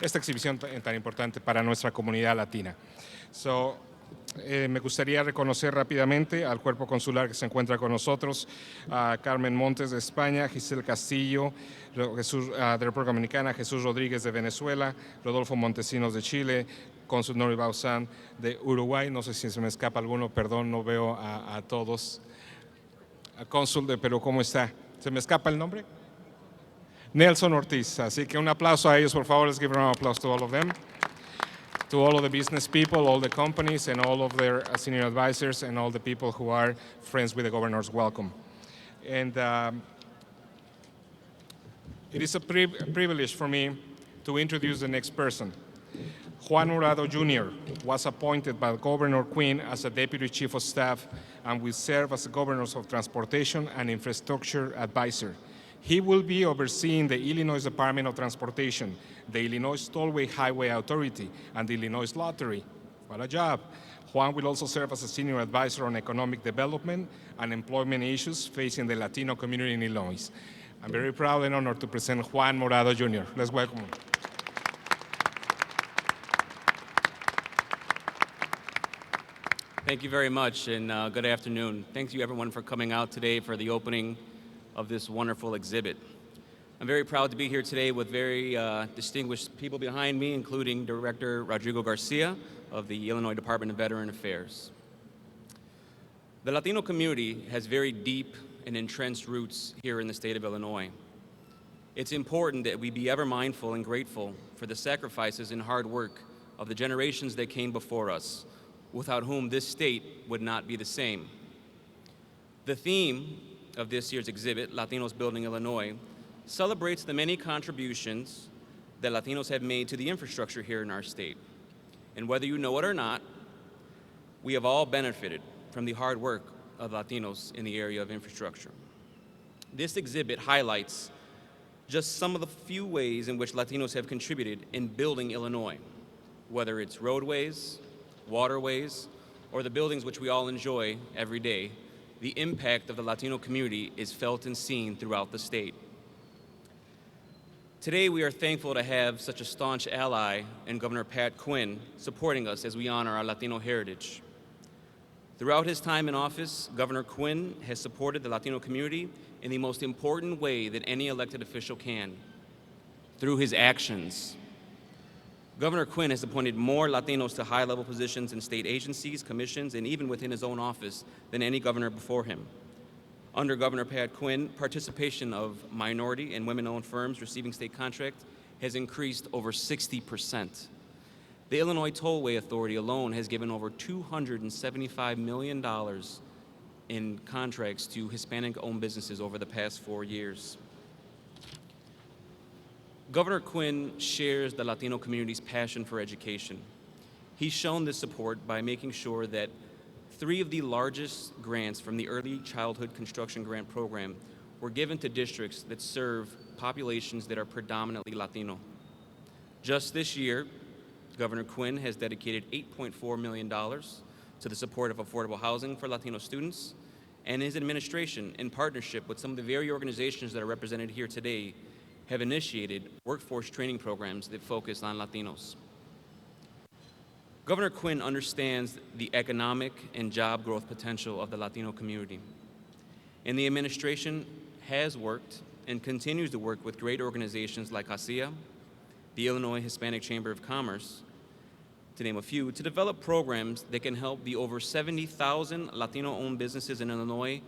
esta exhibición tan importante para nuestra comunidad latina. Me gustaría reconocer rápidamente al cuerpo consular que se encuentra con nosotros, a Carmen Montes de España, Giselle Castillo, Jesús, de República Dominicana, Jesús Rodríguez de Venezuela, Rodolfo Montesinos de Chile, Cónsul Nori Bauzán de Uruguay, no sé si se me escapa alguno, perdón, no veo a todos. Cónsul de Perú, ¿cómo está? ¿Se me escapa el nombre? Nelson Ortiz, así que un aplauso a ellos, por favor. Let's give a round of applause to all of them. To all of the business people, all the companies, and all of their senior advisors, and all the people who are friends with the governors, welcome. And it is a privilege for me to introduce the next person. Juan Murado Jr. was appointed by Governor Quinn as a Deputy Chief of Staff and will serve as the Governor's of Transportation and Infrastructure Advisor. He will be overseeing the Illinois Department of Transportation, the Illinois Tollway Highway Authority, and the Illinois Lottery. What a job. Juan will also serve as a senior advisor on economic development and employment issues facing the Latino community in Illinois. I'm very proud and honored to present Juan Morado Jr. Let's welcome him. Thank you very much, and good afternoon. Thank you, everyone, for coming out today for the opening of this wonderful exhibit. I'm very proud to be here today with very distinguished people behind me, including Director Rodrigo Garcia of the Illinois Department of Veteran Affairs. The Latino community has very deep and entrenched roots here in the state of Illinois. It's important that we be ever mindful and grateful for the sacrifices and hard work of the generations that came before us, without whom this state would not be the same. The theme of this year's exhibit, Latinos Building Illinois, celebrates the many contributions that Latinos have made to the infrastructure here in our state. And whether you know it or not, we have all benefited from the hard work of Latinos in the area of infrastructure. This exhibit highlights just some of the few ways in which Latinos have contributed in building Illinois, whether it's roadways, waterways, or the buildings which we all enjoy every day. The impact of the Latino community is felt and seen throughout the state. Today, we are thankful to have such a staunch ally in Governor Pat Quinn supporting us as we honor our Latino heritage. Throughout his time in office, Governor Quinn has supported the Latino community in the most important way that any elected official can, through his actions. Governor Quinn has appointed more Latinos to high-level positions in state agencies, commissions, and even within his own office than any governor before him. Under Governor Pat Quinn, participation of minority and women-owned firms receiving state contracts has increased over 60%. The Illinois Tollway Authority alone has given over $275 million in contracts to Hispanic-owned businesses over the past 4 years. Governor Quinn shares the Latino community's passion for education. He's shown this support by making sure that 3 of the largest grants from the Early Childhood Construction Grant Program were given to districts that serve populations that are predominantly Latino. Just this year, Governor Quinn has dedicated $8.4 million to the support of affordable housing for Latino students, and his administration, in partnership with some of the very organizations that are represented here today, have initiated workforce training programs that focus on Latinos. Governor Quinn understands the economic and job growth potential of the Latino community, and the administration has worked and continues to work with great organizations like ASIA, the Illinois Hispanic Chamber of Commerce, to name a few, to develop programs that can help the over 70,000 Latino-owned businesses in Illinois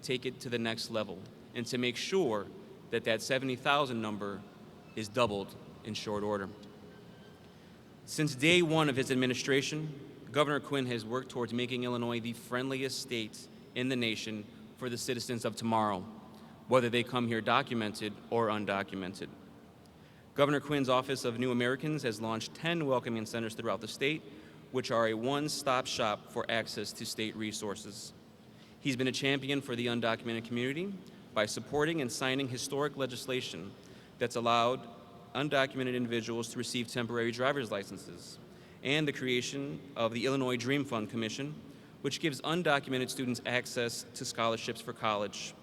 take it to the next level, and to make sure that 70,000 number is doubled in short order. Since day one of his administration, Governor Quinn has worked towards making Illinois the friendliest state in the nation for the citizens of tomorrow, whether they come here documented or undocumented. Governor Quinn's Office of New Americans has launched 10 welcoming centers throughout the state, which are a one-stop shop for access to state resources. He's been a champion for the undocumented community by supporting and signing historic legislation that's allowed undocumented individuals to receive temporary driver's licenses, and the creation of the Illinois Dream Fund Commission, which gives undocumented students access to scholarships for college.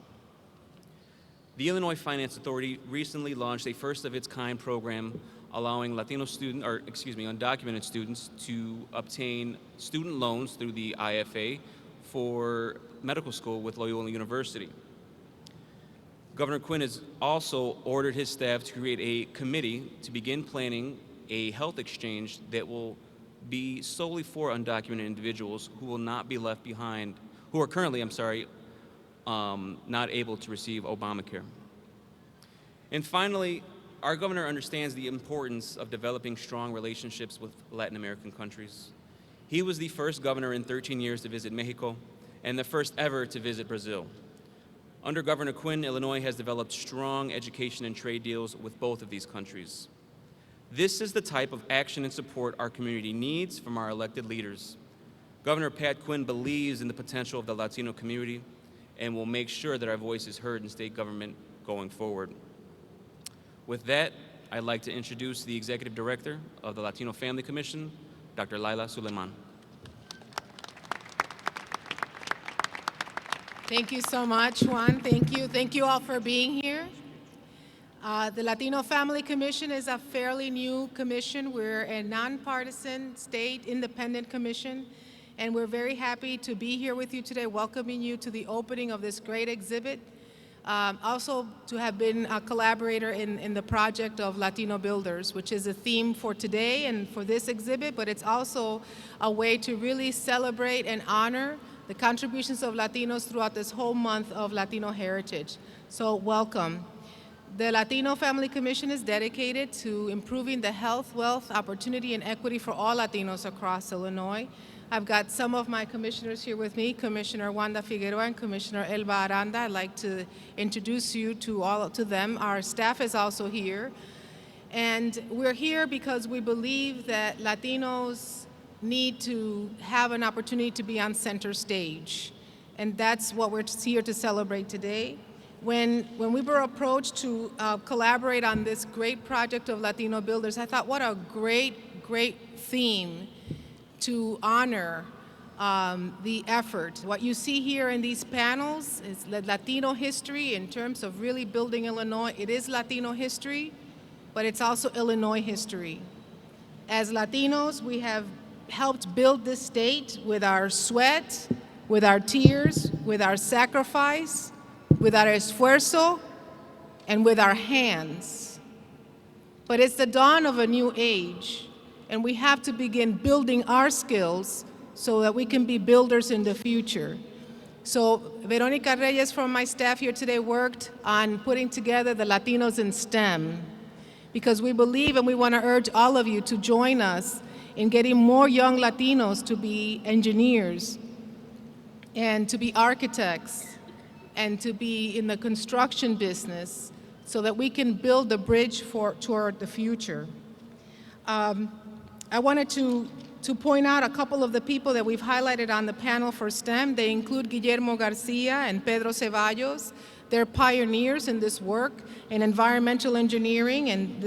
The Illinois Finance Authority recently launched a first-of-its-kind program allowing undocumented students to obtain student loans through the IFA for medical school with Loyola University. Governor Quinn has also ordered his staff to create a committee to begin planning a health exchange that will be solely for undocumented individuals who will not be left behind, who are currently, not able to receive Obamacare. And finally, our governor understands the importance of developing strong relationships with Latin American countries. He was the first governor in 13 years to visit Mexico and the first ever to visit Brazil. Under Governor Quinn, Illinois has developed strong education and trade deals with both of these countries. This is the type of action and support our community needs from our elected leaders. Governor Pat Quinn believes in the potential of the Latino community and will make sure that our voice is heard in state government going forward. With that, I'd like to introduce the Executive Director of the Latino Family Commission, Dr. Laila Suleiman. Thank you so much, Juan. Thank you. Thank you all for being here. The Latino Family Commission is a fairly new commission. We're a nonpartisan, state independent commission, and we're very happy to be here with you today, welcoming you to the opening of this great exhibit. Also to have been a collaborator in the project of Latino Builders, which is a theme for today and for this exhibit, but it's also a way to really celebrate and honor the contributions of Latinos throughout this whole month of Latino heritage. So welcome. The Latino Family Commission is dedicated to improving the health, wealth, opportunity, and equity for all Latinos across Illinois. I've got some of my commissioners here with me, Commissioner Wanda Figueroa and Commissioner Elba Aranda. I'd like to introduce you to them. Our staff is also here. And we're here because we believe that Latinos need to have an opportunity to be on center stage. And that's what we're here to celebrate today. When we were approached to collaborate on this great project of Latino Builders, I thought, what a great theme to honor the effort. What you see here in these panels is Latino history in terms of really building Illinois. It is Latino history, but it's also Illinois history. As Latinos, we have helped build this state with our sweat, with our tears, with our sacrifice, with our esfuerzo, and with our hands. But it's the dawn of a new age, and we have to begin building our skills so that we can be builders in the future. So Veronica Reyes from my staff here today worked on putting together the Latinos in STEM, because we believe and we want to urge all of you to join us in getting more young Latinos to be engineers and to be architects and to be in the construction business so that we can build the bridge toward the future. I wanted to point out a couple of the people that we've highlighted on the panel for STEM. They include Guillermo Garcia and Pedro Ceballos. They're pioneers in this work in environmental engineering, and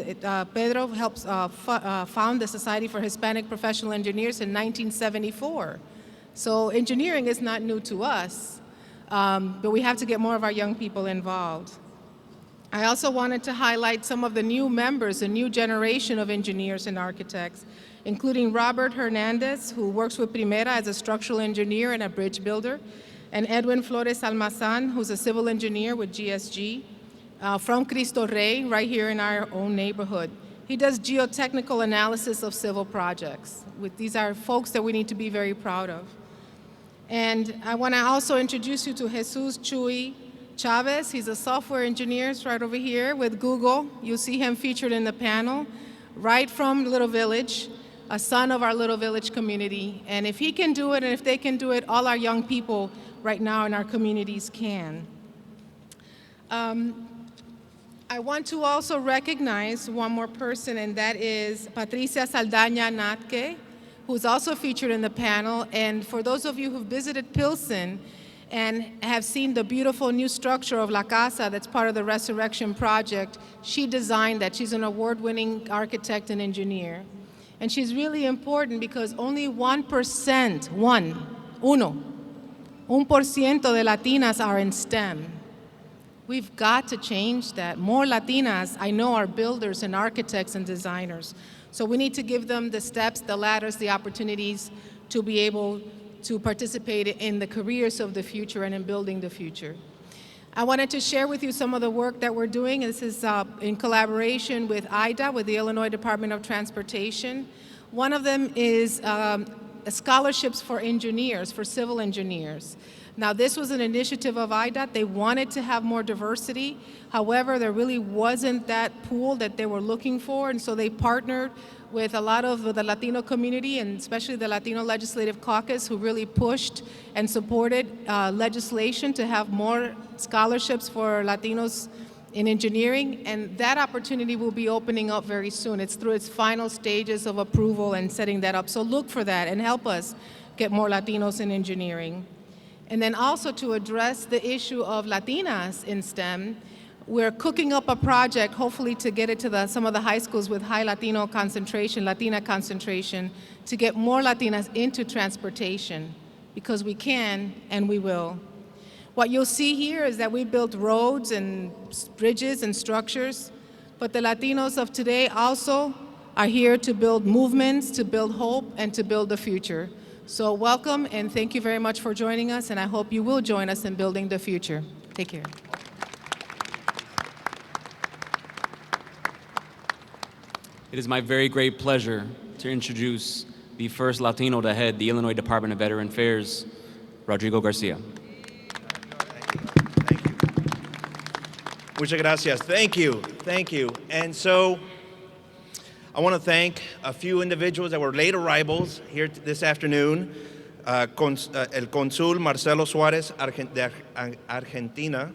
Pedro helps found the Society for Hispanic Professional Engineers in 1974. So engineering is not new to us, but we have to get more of our young people involved. I also wanted to highlight some of the new members, a new generation of engineers and architects, including Robert Hernandez, who works with Primera as a structural engineer and a bridge builder, and Edwin Flores Almazan, who's a civil engineer with GSG, from Cristo Rey, right here in our own neighborhood. He does geotechnical analysis of civil projects. These are folks that we need to be very proud of. And I want to also introduce you to Jesus Chuy Chavez. He's a software engineer right over here with Google. You'll see him featured in the panel, right from Little Village, a son of our Little Village community. And if he can do it, and if they can do it, all our young people right now in our communities can. I want to also recognize one more person, and that is Patricia Saldaña Natke, who's also featured in the panel. And for those of you who've visited Pilsen and have seen the beautiful new structure of La Casa that's part of the Resurrection Project, she designed that. She's an award-winning architect and engineer. And she's really important because only 1%, 1% de Latinas are in STEM. We've got to change that. More Latinas, I know, are builders and architects and designers. So we need to give them the steps, the ladders, the opportunities to be able to participate in the careers of the future and in building the future. I wanted to share with you some of the work that we're doing. This is in collaboration with IDA, with the Illinois Department of Transportation. One of them is scholarships for engineers, for civil engineers. Now, this was an initiative of IDOT. They wanted to have more diversity. However, there really wasn't that pool that they were looking for, and so they partnered with a lot of the Latino community, and especially the Latino Legislative Caucus, who really pushed and supported legislation to have more scholarships for Latinos in engineering, and that opportunity will be opening up very soon. It's through its final stages of approval and setting that up. So look for that and help us get more Latinos in engineering. And then also to address the issue of Latinas in STEM, we're cooking up a project, hopefully to get it to some of the high schools with high Latino concentration, Latina concentration, to get more Latinas into transportation, because we can and we will. What you'll see here is that we built roads and bridges and structures, but the Latinos of today also are here to build movements, to build hope, and to build the future. So welcome, and thank you very much for joining us, and I hope you will join us in building the future. Take care. It is my very great pleasure to introduce the first Latino to head the Illinois Department of Veteran Affairs, Rodrigo Garcia. Thank you. Muchas gracias. Thank you. Thank you. And so I want to thank a few individuals that were late arrivals here this afternoon. El Consul Marcelo Suarez de Argentina.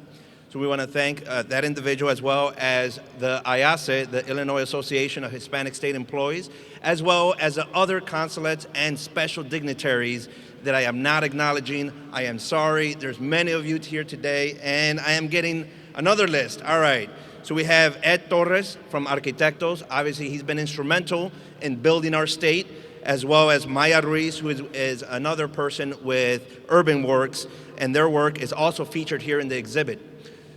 So we want to thank that individual, as well as the IASE, the Illinois Association of Hispanic State Employees, as well as the other consulates and special dignitaries that I am not acknowledging. I am sorry. There's many of you here today, and I am getting another list. All right. So we have Ed Torres from Arquitectos. Obviously, he's been instrumental in building our state, as well as Maya Ruiz, who is another person with Urban Works, and their work is also featured here in the exhibit.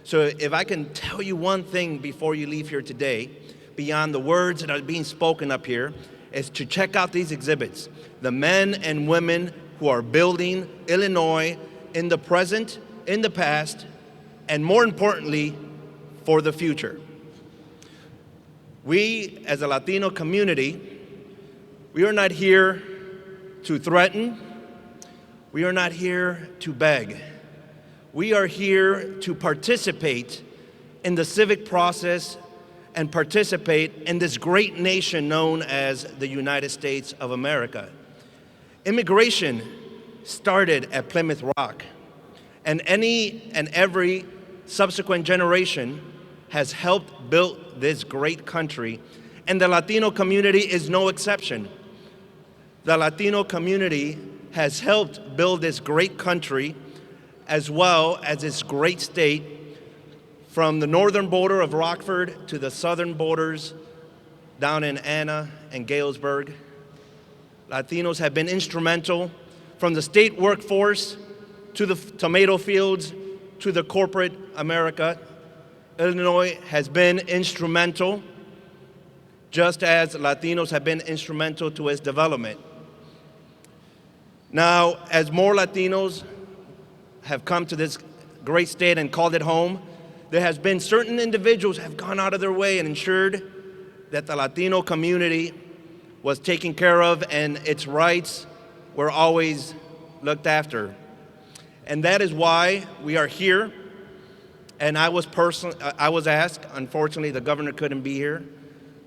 So if I can tell you one thing before you leave here today, beyond the words that are being spoken up here, is to check out these exhibits. The men and women who are building Illinois in the present, in the past, and more importantly, for the future. We, as a Latino community, we are not here to threaten. We are not here to beg. We are here to participate in the civic process and participate in this great nation known as the United States of America. Immigration started at Plymouth Rock, and any and every subsequent generation has helped build this great country, and the Latino community is no exception. The Latino community has helped build this great country, as well as this great state, from the northern border of Rockford to the southern borders down in Anna and Galesburg. Latinos have been instrumental from the state workforce to the tomato fields to the corporate America. Illinois has been instrumental, just as Latinos have been instrumental to its development. Now, as more Latinos have come to this great state and called it home, there has been certain individuals have gone out of their way and ensured that the Latino community was taken care of and its rights were always looked after. And that is why we are here. And I was asked, unfortunately the governor couldn't be here,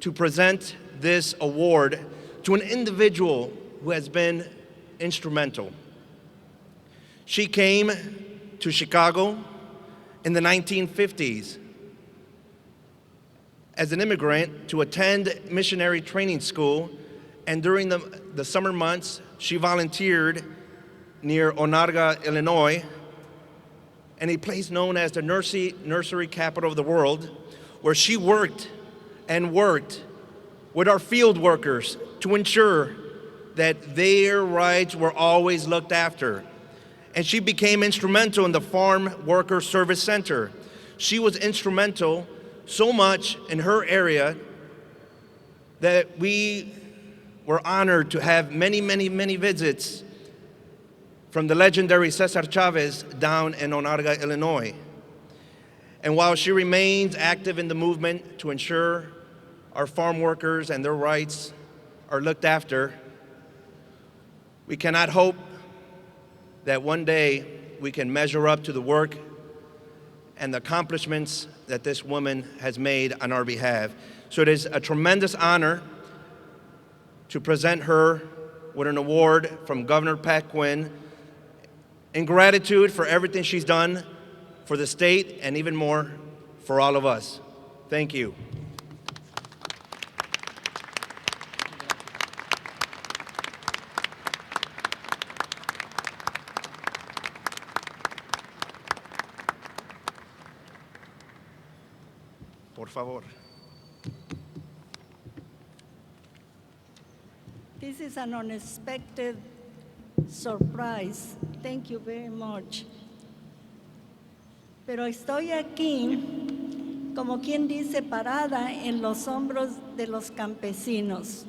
to present this award to an individual who has been instrumental. She came to Chicago in the 1950s as an immigrant to attend missionary training school, and during the summer months, she volunteered near Onarga, Illinois, and a place known as the nursery capital of the world, where she worked and worked with our field workers to ensure that their rights were always looked after. And she became instrumental in the Farm Worker Service Center. She was instrumental so much in her area that we were honored to have many, many, many visits from the legendary Cesar Chavez down in Onarga, Illinois. And while she remains active in the movement to ensure our farm workers and their rights are looked after, we cannot hope that one day we can measure up to the work and the accomplishments that this woman has made on our behalf. So it is a tremendous honor to present her with an award from Governor Pat Quinn in gratitude for everything she's done for the state and even more for all of us. Thank you. Por favor. This is an unexpected surprise. Thank you very much. Pero estoy aquí, como quien dice, parada en los hombros de los campesinos.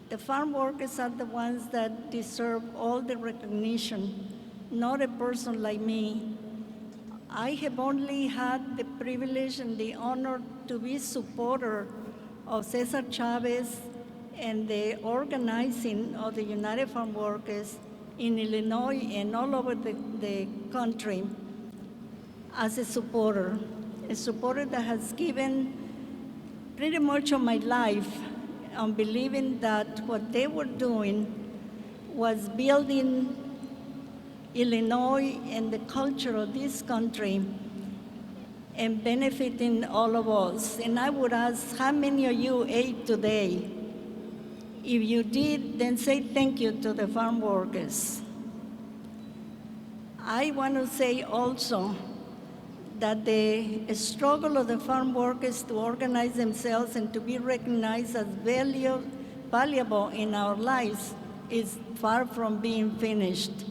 The farm workers are the ones that deserve all the recognition, not a person like me. I have only had the privilege and the honor to be supporter of Cesar Chavez and the organizing of the United Farm Workers in Illinois and all over the country as a supporter that has given pretty much of my life on believing that what they were doing was building Illinois and the culture of this country and benefiting all of us. And I would ask, how many of you ate today? If you did, then say thank you to the farm workers. I want to say also that the struggle of the farm workers to organize themselves and to be recognized as valuable in our lives is far from being finished.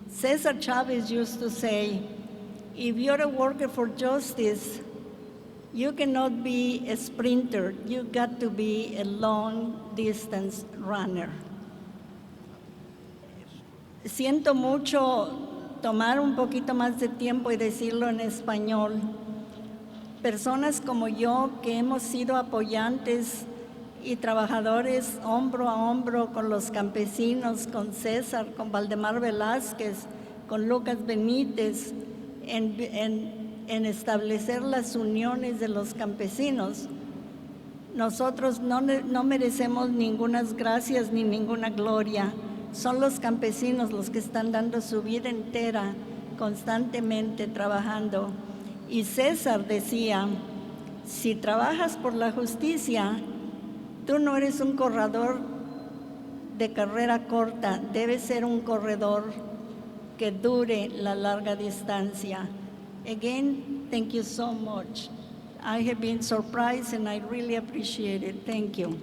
Cesar Chavez used to say, if you're a worker for justice, you cannot be a sprinter. You got to be a long-distance runner. Siento mucho tomar un poquito más de tiempo y decirlo en español. Personas como yo que hemos sido apoyantes y trabajadores hombro a hombro con los campesinos, con César, con Valdemar Velázquez, con Lucas Benítez, en establecer las uniones de los campesinos. Nosotros no merecemos ningunas gracias ni ninguna gloria. Son los campesinos los que están dando su vida entera, constantemente trabajando. Y César decía, si trabajas por la justicia, tú no eres un corredor de carrera corta, debes ser un corredor que dure la larga distancia. Again, thank you so much. I have been surprised and I really appreciate it. Thank you.